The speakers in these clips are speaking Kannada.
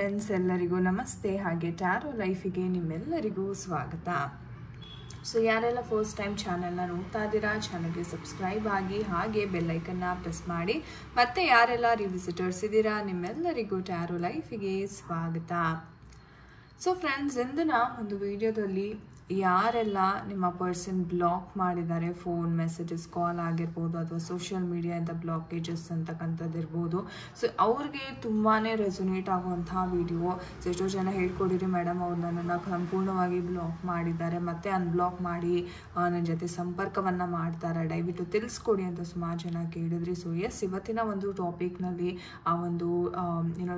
ಫ್ರೆಂಡ್ಸ್, ಎಲ್ಲರಿಗೂ ನಮಸ್ತೆ. ಹಾಗೆ ಟ್ಯಾರೋ ಲೈಫಿಗೆ ನಿಮ್ಮೆಲ್ಲರಿಗೂ ಸ್ವಾಗತ. ಸೊ ಯಾರೆಲ್ಲ ಫಸ್ಟ್ ಟೈಮ್ ಚಾನಲ್ನ ನೋಡ್ತಾ ಇದ್ದೀರಾ, ಚಾನಲ್ಗೆ ಸಬ್ಸ್ಕ್ರೈಬ್ ಆಗಿ ಹಾಗೆ ಬೆಲ್ಲೈಕನ್ನ ಪ್ರೆಸ್ ಮಾಡಿ. ಮತ್ತೆ ಯಾರೆಲ್ಲ ರಿವಿಸಿಟರ್ಸ್ ಇದ್ದೀರಾ, ನಿಮ್ಮೆಲ್ಲರಿಗೂ ಟ್ಯಾರೋ ಲೈಫಿಗೆ ಸ್ವಾಗತ. ಸೊ ಫ್ರೆಂಡ್ಸ್, ಇಂದಿನ ಒಂದು ವಿಡಿಯೋದಲ್ಲಿ ಯಾರೆಲ್ಲ ನಿಮ್ಮ ಪರ್ಸನ್ ಬ್ಲಾಕ್ ಮಾಡಿದ್ದಾರೆ, ಫೋನ್ ಮೆಸೇಜಸ್ ಕಾಲ್ ಆಗಿರ್ಬೋದು ಅಥವಾ ಸೋಷಿಯಲ್ ಮೀಡಿಯಾದ ಬ್ಲಾಕೇಜಸ್ ಅಂತಕ್ಕಂಥದ್ದು ಇರ್ಬೋದು. ಸೊ ಅವ್ರಿಗೆ ತುಂಬಾ ರೆಸೊನೇಟ್ ಆಗುವಂತಹ ವಿಡಿಯೋ. ಸೊ ಎಷ್ಟೋ ಜನ ಹೇಳ್ಕೊಡಿರಿ ಮೇಡಮ್, ಅವ್ರು ನನ್ನನ್ನು ಸಂಪೂರ್ಣವಾಗಿ ಬ್ಲಾಕ್ ಮಾಡಿದ್ದಾರೆ, ಮತ್ತೆ ಅನ್ಬ್ಲಾಕ್ ಮಾಡಿ ನನ್ನ ಜೊತೆ ಸಂಪರ್ಕವನ್ನು ಮಾಡ್ತಾರೆ, ದಯವಿಟ್ಟು ತಿಳಿಸ್ಕೊಡಿ ಅಂತ ಸುಮಾರು ಜನ ಕೇಳಿದ್ರಿ. ಸೊ ಎಸ್, ಇವತ್ತಿನ ಒಂದು ಟಾಪಿಕ್ನಲ್ಲಿ ಆ ಒಂದು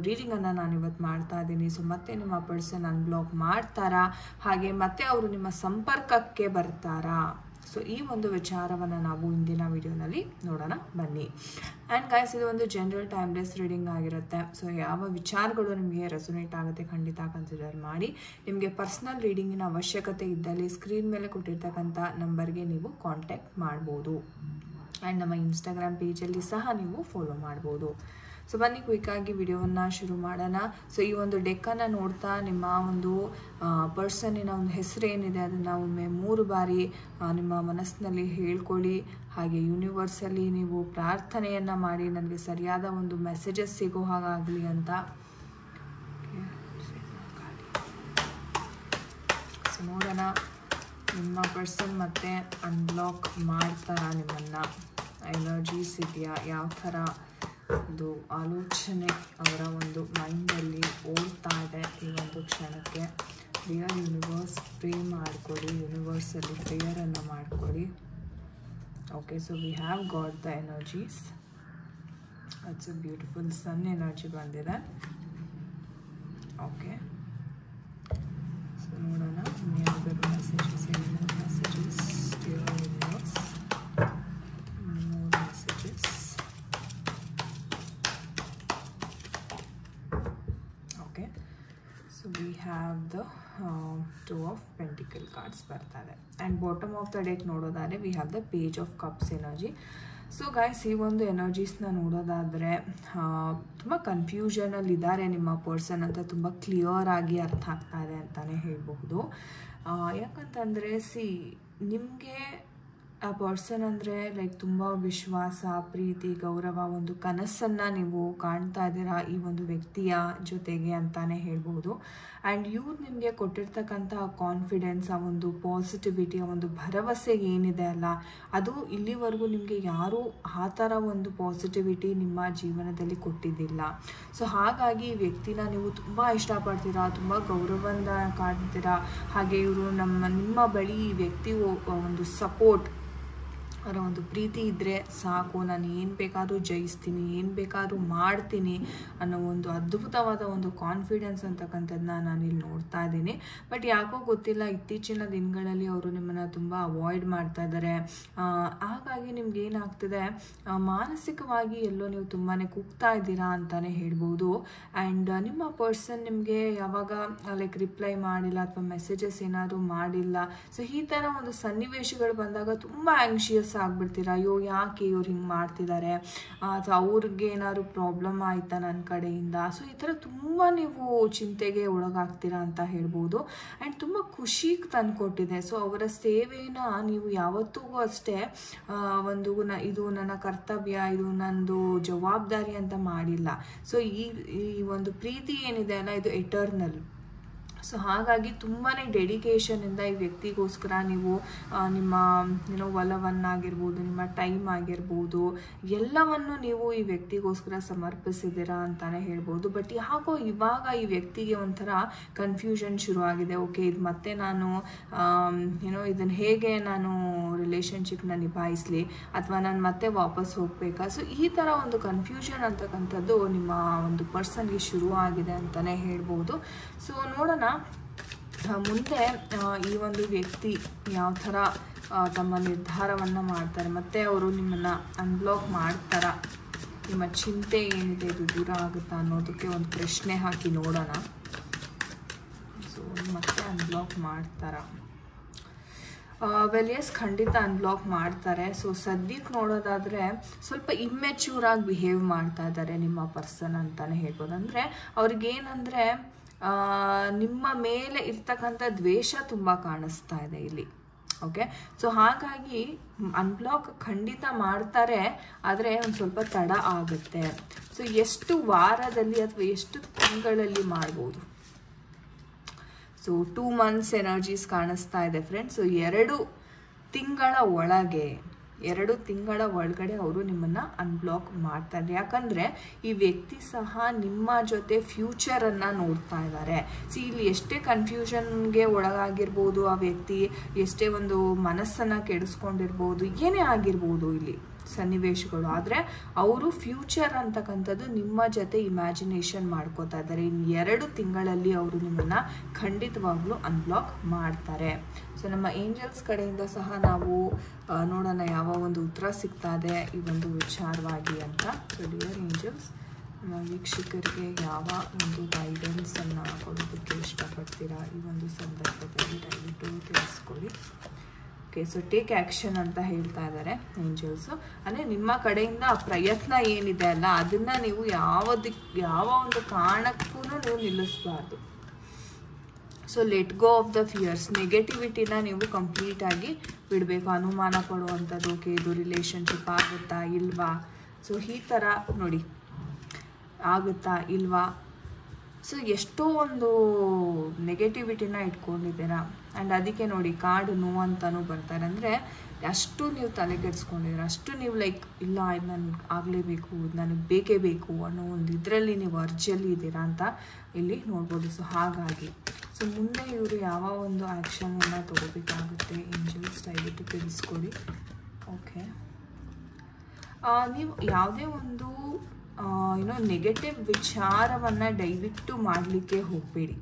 ರೀಡಿಂಗನ್ನು ನಾನು ಇವತ್ತು ಮಾಡ್ತಾ ಇದ್ದೀನಿ. ಸೊ ಮತ್ತೆ ನಿಮ್ಮ ಪರ್ಸನ್ ಅನ್ಬ್ಲಾಕ್ ಮಾಡ್ತಾರಾ, ಹಾಗೆ ಮತ್ತೆ ಅವರು ನಿಮ್ಮ ಸಂಪರ್ಕಕ್ಕೆ ಬರ್ತಾರಾ? ಸೊ ಈ ಒಂದು ವಿಚಾರವನ್ನು ನಾವು ಇಂದಿನ ವಿಡಿಯೋನಲ್ಲಿ ನೋಡೋಣ ಬನ್ನಿ. ಆ್ಯಂಡ್ ಗೈಸ್, ಇದು ಒಂದು ಜನರಲ್ ಟೈಮ್ಲೆಸ್ ರೀಡಿಂಗ್ ಆಗಿರುತ್ತೆ. ಸೊ ಯಾವ ವಿಚಾರಗಳು ನಿಮಗೆ ರೆಸೊನೇಟ್ ಆಗುತ್ತೆ ಖಂಡಿತ ಕನ್ಸಿಡರ್ ಮಾಡಿ. ನಿಮಗೆ ಪರ್ಸನಲ್ ರೀಡಿಂಗಿನ ಅವಶ್ಯಕತೆ ಇದ್ದಲ್ಲಿ ಸ್ಕ್ರೀನ್ ಮೇಲೆ ಕೊಟ್ಟಿರ್ತಕ್ಕಂಥ ನಂಬರ್ಗೆ ನೀವು ಕಾಂಟ್ಯಾಕ್ಟ್ ಮಾಡ್ಬೋದು. ಆ್ಯಂಡ್ ನಮ್ಮ ಇನ್ಸ್ಟಾಗ್ರಾಮ್ ಪೇಜಲ್ಲಿ ಸಹ ನೀವು ಫಾಲೋ ಮಾಡ್ಬೋದು. ಸೊ ಬನ್ನಿ ಕ್ವಿಕ್ಕಾಗಿ ವಿಡಿಯೋವನ್ನು ಶುರು ಮಾಡೋಣ. ಸೊ ಈ ಒಂದು ಡೆಕ್ಕನ್ನು ನೋಡ್ತಾ ನಿಮ್ಮ ಒಂದು ಪರ್ಸನ್ನಿನ ಒಂದು ಹೆಸರು ಏನಿದೆ ಅದನ್ನು ಒಮ್ಮೆ 3 ಬಾರಿ ನಿಮ್ಮ ಮನಸ್ಸಿನಲ್ಲಿ ಹೇಳ್ಕೊಳ್ಳಿ. ಹಾಗೆ ಯೂನಿವರ್ಸಲ್ಲಿ ನೀವು ಪ್ರಾರ್ಥನೆಯನ್ನು ಮಾಡಿ, ನನಗೆ ಸರಿಯಾದ ಒಂದು ಮೆಸೇಜಸ್ ಸಿಗೋ ಹಾಗಾಗಲಿ ಅಂತ. ಸೊ ನೋಡೋಣ, ನಿಮ್ಮ ಪರ್ಸನ್ ಮತ್ತೆ ಅನ್ಬ್ಲಾಕ್ ಮಾಡ್ತಾರಾ ನಿಮ್ಮನ್ನು? ಎನರ್ಜೀಸ್ ಇದೆಯಾ? ಯಾವ ಥರ ಒಂದು ಆಲೋಚನೆ ಅವರ ಒಂದು ಮೈಂಡಲ್ಲಿ ಓಡ್ತಾ ಇದೆ ಈ ಒಂದು ಕ್ಷಣಕ್ಕೆ? ಡಿಯರ್ ಯೂನಿವರ್ಸ್, ಪ್ರೇ ಮಾಡಿಕೊಡಿ, ಯೂನಿವರ್ಸಲ್ಲಿ ಪ್ರೇಯರನ್ನು ಮಾಡಿಕೊಡಿ. Okay, so we have got the energies. It's a beautiful sun energy ಬಂದಿದೆ. ಓಕೆ, ಸೊ ನೋಡೋಣ ಯಾವುದಾದ್ರು ಮೆಸೇಜಸ್ ಏನಿದೆ. Messages dear universe, messages. Okay, so we have the 2 of Pentacle cards ಬರ್ತಾ ಇದೆ. And bottom of the deck ನೋಡೋದಾದರೆ we have the page of cups energy. So guys, ಈ ಒಂದು ಎನರ್ಜೀಸ್ನ ನೋಡೋದಾದರೆ ತುಂಬ ಕನ್ಫ್ಯೂಷನಲ್ಲಿ ಇದ್ದಾರೆ ನಿಮ್ಮ ಪರ್ಸನ್ ಅಂತ ತುಂಬ ಕ್ಲಿಯರ್ ಆಗಿ ಅರ್ಥ ಆಗ್ತಾ ಇದೆ ಅಂತಲೇ ಹೇಳಬಹುದು. ಯಾಕಂತಂದರೆ ನಿಮಗೆ ಆ ಪರ್ಸನ್ ಅಂದರೆ ಲೈಕ್ ತುಂಬ ವಿಶ್ವಾಸ, ಪ್ರೀತಿ, ಗೌರವ, ಒಂದು ಕನಸನ್ನು ನೀವು ಕಾಣ್ತಾ ಇದ್ದೀರಾ ಈ ಒಂದು ವ್ಯಕ್ತಿಯ ಜೊತೆಗೆ ಅಂತಲೇ ಹೇಳ್ಬೋದು. ಆ್ಯಂಡ್ ಇವ್ರು ನಿಮಗೆ ಕೊಟ್ಟಿರ್ತಕ್ಕಂಥ ಕಾನ್ಫಿಡೆನ್ಸ್, ಆ ಒಂದು ಪಾಸಿಟಿವಿಟಿ, ಆ ಒಂದು ಭರವಸೆ ಏನಿದೆ ಅಲ್ಲ, ಅದು ಇಲ್ಲಿವರೆಗೂ ನಿಮಗೆ ಯಾರೂ ಆ ಥರ ಒಂದು ಪಾಸಿಟಿವಿಟಿ ನಿಮ್ಮ ಜೀವನದಲ್ಲಿ ಕೊಟ್ಟಿದ್ದಿಲ್ಲ. ಸೊ ಹಾಗಾಗಿ ಈ ವ್ಯಕ್ತಿನ ನೀವು ತುಂಬ ಇಷ್ಟಪಡ್ತೀರಾ, ತುಂಬ ಗೌರವದಿಂದ ಕಾಣ್ತೀರಾ. ಹಾಗೆ ಇವರು ನಿಮ್ಮ ಬಳಿ ಈ ವ್ಯಕ್ತಿ ಒಂದು ಸಪೋರ್ಟ್, ಅವರ ಒಂದು ಪ್ರೀತಿ ಇದ್ದರೆ ಸಾಕು, ನಾನು ಏನು ಬೇಕಾದರೂ ಜಯಿಸ್ತೀನಿ, ಏನು ಬೇಕಾದರೂ ಮಾಡ್ತೀನಿ ಅನ್ನೋ ಒಂದು ಅದ್ಭುತವಾದ ಒಂದು ಕಾನ್ಫಿಡೆನ್ಸ್ ಅಂತಕ್ಕಂಥದ್ದನ್ನ ನಾನಿಲ್ಲಿ ನೋಡ್ತಾ ಇದ್ದೀನಿ. ಬಟ್ ಯಾಕೋ ಗೊತ್ತಿಲ್ಲ, ಇತ್ತೀಚಿನ ದಿನಗಳಲ್ಲಿ ಅವರು ನಿಮ್ಮನ್ನು ತುಂಬ ಅವಾಯ್ಡ್ ಮಾಡ್ತಾ ಇದ್ದಾರೆ. ಹಾಗಾಗಿ ನಿಮ್ಗೆ ಏನಾಗ್ತಿದೆ, ಮಾನಸಿಕವಾಗಿ ಎಲ್ಲೋ ನೀವು ತುಂಬಾ ಕುಗ್ತಾ ಇದ್ದೀರಾ ಅಂತಲೇ ಹೇಳ್ಬೋದು. ಆ್ಯಂಡ್ ನಿಮ್ಮ ಪರ್ಸನ್ ನಿಮಗೆ ಯಾವಾಗ ಲೈಕ್ ರಿಪ್ಲೈ ಮಾಡಿಲ್ಲ ಅಥವಾ ಮೆಸೇಜಸ್ ಏನಾದರೂ ಮಾಡಿಲ್ಲ, ಸೊ ಈ ಥರ ಒಂದು ಸನ್ನಿವೇಶಗಳು ಬಂದಾಗ ತುಂಬ ಆ್ಯಂಕ್ಷಿಯಸ್ ಆಗ್ಬಿಡ್ತೀರಾ. ಅಯ್ಯೋ, ಯಾಕೆ ಇವ್ರು ಹಿಂಗೆ ಮಾಡ್ತಿದ್ದಾರೆ, ಅಥವಾ ಅವ್ರಿಗೆ ಏನಾದ್ರು ಪ್ರಾಬ್ಲಮ್ ಆಯಿತಾ ನನ್ನ ಕಡೆಯಿಂದ. ಸೊ ಈ ಥರ ತುಂಬ ನೀವು ಚಿಂತೆಗೆ ಒಳಗಾಗ್ತೀರಾ ಅಂತ ಹೇಳ್ಬೋದು. ಆ್ಯಂಡ್ ತುಂಬ ಖುಷಿ ತಂದುಕೊಟ್ಟಿದೆ. ಸೊ ಅವರ ಸೇವೆನ ನೀವು ಯಾವತ್ತಿಗೂ ಅಷ್ಟೇ ಇದು ನನ್ನ ಕರ್ತವ್ಯ, ಇದು ನನ್ನದು ಜವಾಬ್ದಾರಿ ಅಂತ ಮಾಡಿಲ್ಲ. ಸೊ ಈ ಒಂದು ಪ್ರೀತಿ ಏನಿದೆ ಅಲ್ಲ, ಇದು ಎಟರ್ನಲ್. ಸೊ ಹಾಗಾಗಿ ತುಂಬಾ ಡೆಡಿಕೇಶನಿಂದ ಈ ವ್ಯಕ್ತಿಗೋಸ್ಕರ ನೀವು ನಿಮ್ಮ ಒಲವನ್ನಾಗಿರ್ಬೋದು, ನಿಮ್ಮ ಟೈಮ್ ಆಗಿರ್ಬೋದು, ಎಲ್ಲವನ್ನು ನೀವು ಈ ವ್ಯಕ್ತಿಗೋಸ್ಕರ ಸಮರ್ಪಿಸಿದ್ದೀರಾ ಅಂತಲೇ ಹೇಳ್ಬೋದು. ಬಟ್ ಯಾಕೋ ಇವಾಗ ಈ ವ್ಯಕ್ತಿಗೆ ಒಂಥರ ಕನ್ಫ್ಯೂಷನ್ ಶುರುವಾಗಿದೆ. ಓಕೆ, ಇದು ಮತ್ತೆ ನಾನು ಇದನ್ನು ಹೇಗೆ ನಾನು ರಿಲೇಷನ್ಶಿಪ್ನ ನಿಭಾಯಿಸಲಿ, ಅಥವಾ ನಾನು ಮತ್ತೆ ವಾಪಸ್ ಹೋಗಬೇಕಾ? ಸೊ ಈ ಥರ ಒಂದು ಕನ್ಫ್ಯೂಷನ್ ಅಂತಕ್ಕಂಥದ್ದು ನಿಮ್ಮ ಒಂದು ಪರ್ಸನ್ಗೆ ಶುರುವಾಗಿದೆ ಅಂತಲೇ ಹೇಳ್ಬೋದು. ಸೊ ನೋಡೋಣ ಮುಂದೆ ಈ ಒಂದು ವ್ಯಕ್ತಿ ಯಾವ ಥರ ತಮ್ಮ ನಿರ್ಧಾರವನ್ನು ಮಾಡ್ತಾರೆ, ಮತ್ತು ಅವರು ನಿಮ್ಮನ್ನು ಅನ್ಬ್ಲಾಕ್ ಮಾಡ್ತಾರಾ, ನಿಮ್ಮ ಚಿಂತೆ ಏನಿದೆ ಇದು ದೂರ ಆಗುತ್ತಾ ಅನ್ನೋದಕ್ಕೆ ಒಂದು ಪ್ರಶ್ನೆ ಹಾಕಿ ನೋಡೋಣ. ಸೊ ಮತ್ತೆ ಅನ್ಬ್ಲಾಕ್ ಮಾಡ್ತಾರಾ? ವೆಲ್ ಎಸ್ ಖಂಡಿತ ಅನ್ಬ್ಲಾಕ್ ಮಾಡ್ತಾರೆ. ಸೊ ಸದ್ಯಕ್ಕೆ ನೋಡೋದಾದರೆ ಸ್ವಲ್ಪ ಇಮ್ಮೆಚ್ಯೂರ್ ಆಗಿ ಬಿಹೇವ್ ಮಾಡ್ತಾ ಇದ್ದಾರೆ ನಿಮ್ಮ ಪರ್ಸನ್ ಅಂತಲೇ ಹೇಳ್ಬೋದು. ಅಂದರೆ ಅವ್ರಿಗೇನಂದರೆ ನಿಮ್ಮ ಮೇಲೆ ಇರ್ತಕ್ಕಂಥ ದ್ವೇಷ ತುಂಬ ಕಾಣಿಸ್ತಾ ಇದೆ ಇಲ್ಲಿ. ಓಕೆ, ಸೊ ಹಾಗಾಗಿ ಅನ್ಬ್ಲಾಕ್ ಖಂಡಿತ ಮಾಡ್ತಾರೆ, ಆದರೆ ಒಂದು ಸ್ವಲ್ಪ ತಡ ಆಗುತ್ತೆ. ಸೊ ಎಷ್ಟು ವಾರದಲ್ಲಿ ಅಥವಾ ಎಷ್ಟು ತಿಂಗಳಲ್ಲಿ ಮಾಡ್ಬೋದು? ಸೊ 2 months ಎನರ್ಜೀಸ್ ಕಾಣಿಸ್ತಾ ಇದೆ ಫ್ರೆಂಡ್ಸ್. ಸೊ 2 ತಿಂಗಳ ಒಳಗಡೆ ಅವರು ನಿಮ್ಮನ್ನು ಅನ್ಬ್ಲಾಕ್ ಮಾಡ್ತಾರೆ. ಯಾಕಂದರೆ ಈ ವ್ಯಕ್ತಿ ಸಹ ನಿಮ್ಮ ಜೊತೆ ಫ್ಯೂಚರನ್ನು ನೋಡ್ತಾ ಇದ್ದಾರೆ. ಇಲ್ಲಿ ಎಷ್ಟೇ ಕನ್ಫ್ಯೂಷನ್ಗೆ ಒಳಗಾಗಿರ್ಬೋದು ಆ ವ್ಯಕ್ತಿ, ಎಷ್ಟೇ ಒಂದು ಮನಸ್ಸನ್ನು ಕೆಡಿಸ್ಕೊಂಡಿರ್ಬೋದು, ಏನೇ ಆಗಿರ್ಬೋದು ಇಲ್ಲಿ ಸನ್ನಿವೇಶಗಳು, ಆದರೆ ಅವರು ಫ್ಯೂಚರ್ ಅಂತಕ್ಕಂಥದ್ದು ನಿಮ್ಮ ಜೊತೆ ಇಮ್ಯಾಜಿನೇಷನ್ ಮಾಡ್ಕೋತಾ ಇದ್ದಾರೆ. ಇನ್ನು 2 ತಿಂಗಳಲ್ಲಿ ಅವರು ನಿಮ್ಮನ್ನು ಖಂಡಿತವಾಗ್ಲೂ ಅನ್ಬ್ಲಾಕ್ ಮಾಡ್ತಾರೆ. ಸೊ ನಮ್ಮ ಏಂಜಲ್ಸ್ ಕಡೆಯಿಂದ ಸಹ ನಾವು ನೋಡೋಣ ಯಾವ ಒಂದು ಉತ್ತರ ಸಿಗ್ತಾ ಇದೆ ಈ ಒಂದು ವಿಚಾರವಾಗಿ ಅಂತ. ಸೊ ಡಿಯರ್ ಏಂಜಲ್ಸ್, ನಮ್ಮ ವೀಕ್ಷಕರಿಗೆ ಯಾವ ಒಂದು ಗೈಡೆನ್ಸನ್ನು ಕೊಡೋದಕ್ಕೆ ಇಷ್ಟಪಡ್ತೀರಾ ಈ ಒಂದು ಸಂದರ್ಭದಲ್ಲಿ ದಯವಿಟ್ಟು ತಿಳಿಸ್ಕೊಡಿ. ಓಕೆ, ಸೊ ಟೇಕ್ ಆ್ಯಕ್ಷನ್ ಅಂತ ಹೇಳ್ತಾ ಇದ್ದಾರೆ ಏಂಜಲ್ಸು. ಅಂದರೆ ನಿಮ್ಮ ಕಡೆಯಿಂದ ಆ ಪ್ರಯತ್ನ ಏನಿದೆ ಅಲ್ಲ, ಅದನ್ನು ನೀವು ಯಾವ ಒಂದು ಕಾರಣಕ್ಕೂ ನೀವು ನಿಲ್ಲಿಸಬಾರ್ದು. So let go of the fears, ನೆಗೆಟಿವಿಟಿನ ನೀವು ಕಂಪ್ಲೀಟಾಗಿ ಬಿಡಬೇಕು. ಅನುಮಾನ ಪಡುವಂಥದ್ದು, ಓಕೆ ಇದು ರಿಲೇಷನ್ಶಿಪ್ ಆಗುತ್ತಾ ಇಲ್ವಾ, ಸೊ ಈ ಥರ ನೋಡಿ ಆಗುತ್ತಾ ಇಲ್ವಾ, ಸೊ ಎಷ್ಟೋ ಒಂದು ನೆಗೆಟಿವಿಟಿನ ಇಟ್ಕೊಂಡಿದ್ದೀರಾ. ಆ್ಯಂಡ್ ಅದಕ್ಕೆ ನೋಡಿ ಕಾರ್ಡ್ ನೋ ಅಂತಲೂ ಬರ್ತಾರೆ. ಅಂದರೆ ಅಷ್ಟು ನೀವು ತಲೆ ಕೆಡಿಸ್ಕೊಂಡಿದ್ದೀರ, ಅಷ್ಟು ನೀವು ಲೈಕ್ ಇಲ್ಲ ಇದು ನನಗೆ ಆಗಲೇಬೇಕು, ಇದು ನನಗೆ ಬೇಕೇ ಬೇಕು ಅನ್ನೋ ಒಂದು ಇದರಲ್ಲಿ ನೀವು ಅರ್ಜಿಯಲ್ಲಿ ಇದ್ದೀರಾ ಅಂತ ಇಲ್ಲಿ ನೋಡ್ಬೋದು. ಸೊ ಹಾಗಾಗಿ ಸೊ ಮುಂದೆ ಇವರು ಯಾವ ಒಂದು ಆ್ಯಕ್ಷನನ್ನು ತಗೋಬೇಕಾಗುತ್ತೆ ಏಂಜಲ್ಸ್ ದಯವಿಟ್ಟು ತಿಳಿಸ್ಕೊಡಿ. ಓಕೆ, ನೀವು ಯಾವುದೇ ಒಂದು ನೆಗೆಟಿವ್ ವಿಚಾರವನ್ನು ದಯವಿಟ್ಟು ಮಾಡಲಿಕ್ಕೆ ಹೋಗಬೇಡಿ.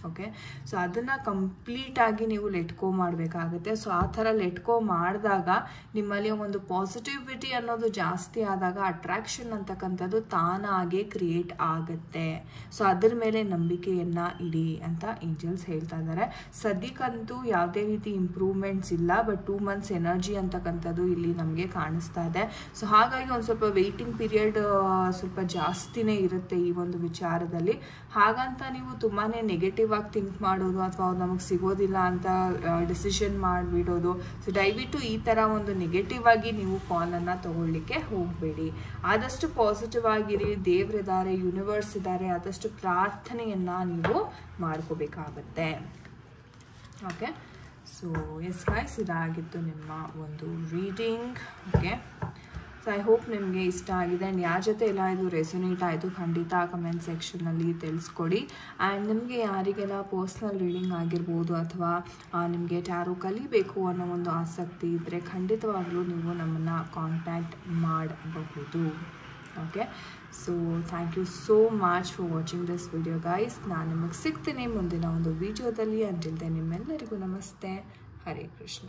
ಓಕೆ, ಸೊ ಅದನ್ನು ಕಂಪ್ಲೀಟಾಗಿ ನೀವು ಲೆಟ್ಕೋ ಮಾಡಬೇಕಾಗುತ್ತೆ. ಸೊ ಆ ಥರ ಲೆಟ್ಕೋ ಮಾಡಿದಾಗ ನಿಮ್ಮಲ್ಲಿ ಒಂದು ಪಾಸಿಟಿವಿಟಿ ಅನ್ನೋದು ಜಾಸ್ತಿ ಆದಾಗ ಅಟ್ರಾಕ್ಷನ್ ಅಂತಕ್ಕಂಥದ್ದು ತಾನಾಗೆ ಕ್ರಿಯೇಟ್ ಆಗುತ್ತೆ. ಸೊ ಅದ್ರ ಮೇಲೆ ನಂಬಿಕೆಯನ್ನು ಇಡಿ ಅಂತ ಏಂಜಲ್ಸ್ ಹೇಳ್ತಾ ಇದ್ದಾರೆ. ಸದ್ಯಕ್ಕಂತೂ ಯಾವುದೇ ರೀತಿ ಇಂಪ್ರೂವ್ಮೆಂಟ್ಸ್ ಇಲ್ಲ, ಬಟ್ 2 months ಎನರ್ಜಿ ಅಂತಕ್ಕಂಥದ್ದು ಇಲ್ಲಿ ನಮಗೆ ಕಾಣಿಸ್ತಾ ಇದೆ. ಸೊ ಹಾಗಾಗಿ ಒಂದು ಸ್ವಲ್ಪ ವೆಯ್ಟಿಂಗ್ ಪೀರಿಯಡ್ ಸ್ವಲ್ಪ ಜಾಸ್ತಿನೇ ಇರುತ್ತೆ ಈ ಒಂದು ವಿಚಾರದಲ್ಲಿ. ಹಾಗಂತ ನೀವು ತುಂಬಾ ನೆಗೆಟಿವ್ ಆಗಿ ಥಿಂಕ್ ಮಾಡೋದು ಅಥವಾ ನಮಗೆ ಸಿಗೋದಿಲ್ಲ ಅಂತ ಡಿಸಿಷನ್ ಮಾಡಿಬಿಡೋದು. ಸೊ ದಯವಿಟ್ಟು ಈ ಥರ ಒಂದು ನೆಗೆಟಿವ್ ಆಗಿ ನೀವು ಕಾಲನ್ನು ತಗೊಳ್ಳಿಕ್ಕೆ ಹೋಗಬೇಡಿ. ಆದಷ್ಟು ಪಾಸಿಟಿವ್ ಆಗಿರಿ. ದೇವರಿದ್ದಾರೆ, ಯೂನಿವರ್ಸ್ ಇದ್ದಾರೆ, ಆದಷ್ಟು ಪ್ರಾರ್ಥನೆಯನ್ನು ನೀವು ಮಾಡ್ಕೋಬೇಕಾಗತ್ತೆ. ಓಕೆ, ಸೊ ಎಸ್ ಗೈಸ್, ಇದಾಗಿತ್ತು ನಿಮ್ಮ ಒಂದು reading. Okay, so I hope ನಿಮಗೆ ಇಷ್ಟ ಆಗಿದೆ. ಆ್ಯಂಡ್ ಯಾರ ಜೊತೆ ಎಲ್ಲ ಇದು ರೆಸೊನೇಟ್ ಆಯಿತು ಖಂಡಿತ ಕಮೆಂಟ್ ಸೆಕ್ಷನಲ್ಲಿ ತಿಳಿಸ್ಕೊಡಿ. ಆ್ಯಂಡ್ ನಿಮಗೆ ಯಾರಿಗೆಲ್ಲ ಪರ್ಸ್ನಲ್ ರೀಡಿಂಗ್ ಆಗಿರ್ಬೋದು ಅಥವಾ ನಿಮಗೆ ಟ್ಯಾರೋ ಕಲಿಬೇಕು ಅನ್ನೋ ಒಂದು ಆಸಕ್ತಿ ಇದ್ದರೆ ಖಂಡಿತವಾಗ್ಲೂ ನೀವು ನಮ್ಮನ್ನು ಕಾಂಟ್ಯಾಕ್ಟ್ ಮಾಡಬಹುದು. Okay, so thank you so much for watching this video guys. ನಾನು ನಿಮಗೆ ಸಿಗ್ತೀನಿ ಮುಂದಿನ ಒಂದು ವಿಡಿಯೋದಲ್ಲಿ. ಅಂಟಿಲ್ ದೆನ್ ನಿಮ್ಮೆಲ್ಲರಿಗೂ ನಮಸ್ತೆ. ಹರೇ ಕೃಷ್ಣ.